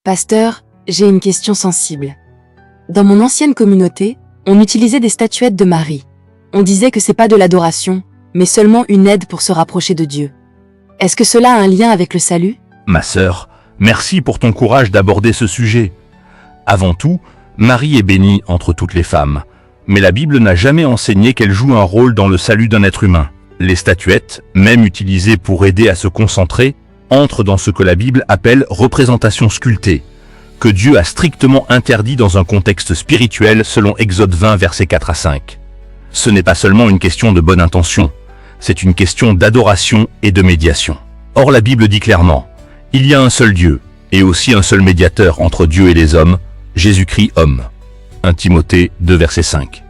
Pasteur, j'ai une question sensible. Dans mon ancienne communauté, on utilisait des statuettes de Marie. On disait que c'est pas de l'adoration, mais seulement une aide pour se rapprocher de Dieu. Est-ce que cela a un lien avec le salut? Ma sœur, merci pour ton courage d'aborder ce sujet. Avant tout, Marie est bénie entre toutes les femmes. Mais la Bible n'a jamais enseigné qu'elle joue un rôle dans le salut d'un être humain. Les statuettes, même utilisées pour aider à se concentrer, entrent dans ce que la Bible appelle représentation sculptée, que Dieu a strictement interdit dans un contexte spirituel selon Exode 20 versets 4 à 5. Ce n'est pas seulement une question de bonne intention, c'est une question d'adoration et de médiation. Or la Bible dit clairement, il y a un seul Dieu, et aussi un seul médiateur entre Dieu et les hommes, Jésus-Christ homme. 1 Timothée 2 verset 5.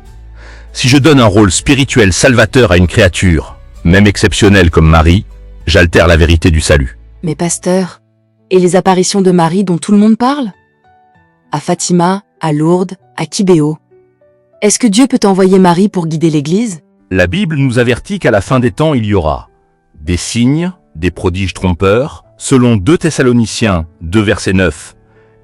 Si je donne un rôle spirituel salvateur à une créature, même exceptionnelle comme Marie, j'altère la vérité du salut. Mais pasteur, et les apparitions de Marie dont tout le monde parle? À Fatima, à Lourdes, à Kibéo. Est-ce que Dieu peut envoyer Marie pour guider l'Église? La Bible nous avertit qu'à la fin des temps il y aura des signes, des prodiges trompeurs, selon 2 Thessaloniciens 2 verset 9,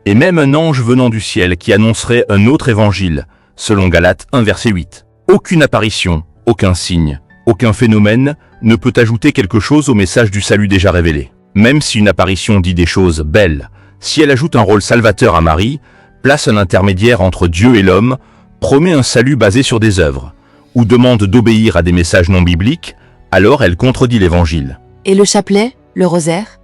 et même un ange venant du ciel qui annoncerait un autre évangile, selon Galates 1 verset 8. Aucune apparition, aucun signe, aucun phénomène ne peut ajouter quelque chose au message du salut déjà révélé. Même si une apparition dit des choses belles, si elle ajoute un rôle salvateur à Marie, place un intermédiaire entre Dieu et l'homme, promet un salut basé sur des œuvres, ou demande d'obéir à des messages non bibliques, alors elle contredit l'évangile. Et le chapelet, le rosaire?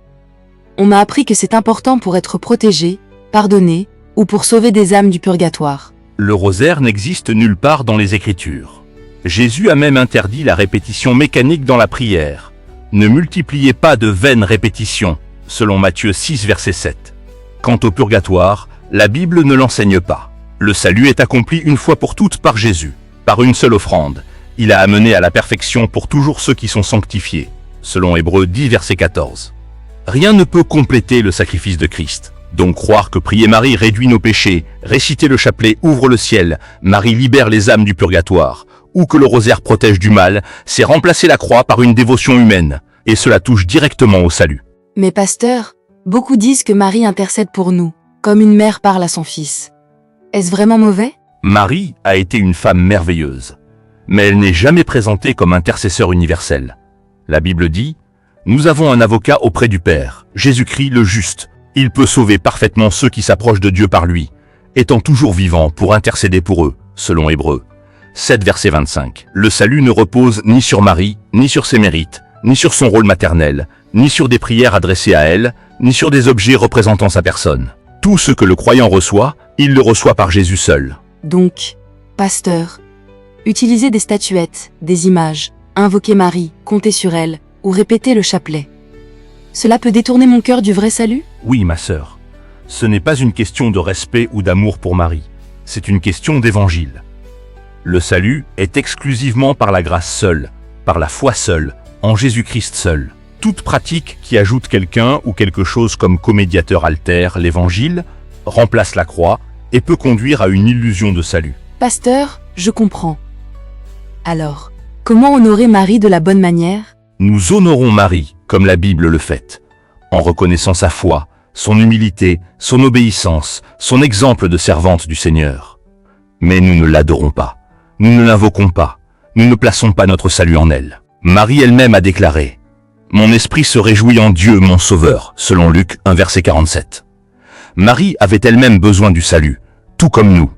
On m'a appris que c'est important pour être protégé, pardonné, ou pour sauver des âmes du purgatoire. Le rosaire n'existe nulle part dans les Écritures. Jésus a même interdit la répétition mécanique dans la prière. Ne multipliez pas de vaines répétitions, selon Matthieu 6 verset 7. Quant au purgatoire, la Bible ne l'enseigne pas. Le salut est accompli une fois pour toutes par Jésus, par une seule offrande. Il a amené à la perfection pour toujours ceux qui sont sanctifiés, selon Hébreux 10 verset 14. Rien ne peut compléter le sacrifice de Christ. Donc croire que prier Marie réduit nos péchés, réciter le chapelet ouvre le ciel, Marie libère les âmes du purgatoire, ou que le rosaire protège du mal, c'est remplacer la croix par une dévotion humaine, et cela touche directement au salut. Mais pasteur, beaucoup disent que Marie intercède pour nous, comme une mère parle à son fils. Est-ce vraiment mauvais? Marie a été une femme merveilleuse, mais elle n'est jamais présentée comme intercesseur universel. La Bible dit, « Nous avons un avocat auprès du Père, Jésus-Christ le juste. Il peut sauver parfaitement ceux qui s'approchent de Dieu par lui, étant toujours vivant pour intercéder pour eux, selon Hébreux 7 verset 25. Le salut ne repose ni sur Marie, ni sur ses mérites, ni sur son rôle maternel, ni sur des prières adressées à elle, ni sur des objets représentant sa personne. Tout ce que le croyant reçoit, il le reçoit par Jésus seul. Donc, pasteur, utiliser des statuettes, des images, invoquer Marie, compter sur elle, ou répéter le chapelet. Cela peut détourner mon cœur du vrai salut? Oui, ma sœur. Ce n'est pas une question de respect ou d'amour pour Marie. C'est une question d'évangile. Le salut est exclusivement par la grâce seule, par la foi seule, en Jésus-Christ seul. Toute pratique qui ajoute quelqu'un ou quelque chose comme comédiateur altère l'évangile, remplace la croix et peut conduire à une illusion de salut. Pasteur, je comprends. Alors, comment honorer Marie de la bonne manière? Nous honorons Marie, comme la Bible le fait, en reconnaissant sa foi, son humilité, son obéissance, son exemple de servante du Seigneur. Mais nous ne l'adorons pas, nous ne l'invoquons pas, nous ne plaçons pas notre salut en elle. Marie elle-même a déclaré « Mon esprit se réjouit en Dieu, mon Sauveur », selon Luc 1 verset 47. Marie avait elle-même besoin du salut, tout comme nous.